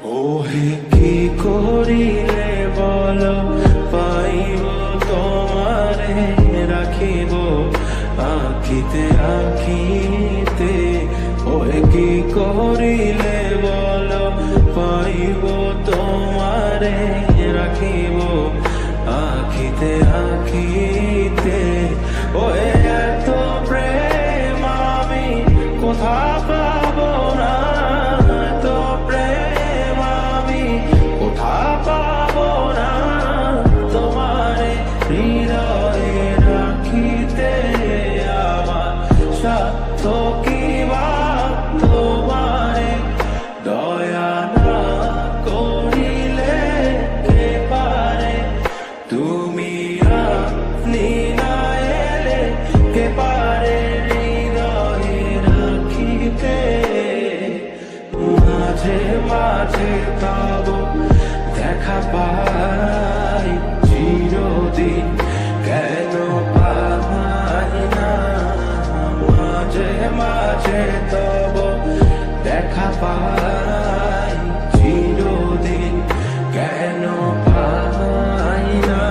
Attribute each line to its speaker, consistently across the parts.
Speaker 1: ওহে কি করিলে বল পাইব তোমারে রাখিব আখিতে আখিতে। ওহে কি করিলে বল পাইব তোমারে রাখিব আখিতে আখিতে। ওহে এত প্রেম আমি কোথা পাব না, এত প্রেম আমি কোথা পাব না। তোমারে হৃদয়ে রাখিতে আমার সাধ্য কি বা, তোমারে দয়া না করিলে কে পারে। তুমি আপনি না এলে কে পারে হৃদয়ে রাখিতে। মাঝে মাঝে তব দেখা পাই চিরদিন কেন পাই না। মাঝে মাঝে তব দেখা পাই চিরদিন কেন পাই না।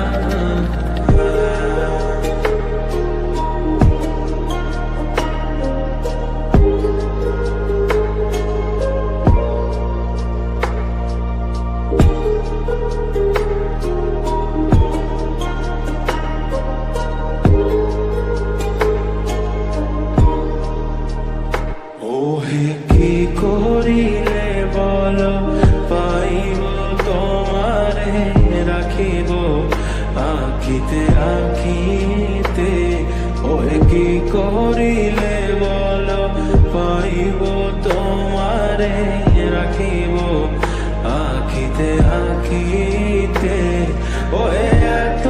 Speaker 1: ওহে কি করিলে বল পাইব তোমারে রাখিব আখিতে আখিতে। ওহে কি করিলে বল পাইব তোমারে রাখিব আখিতে আখিতে। ওহে এত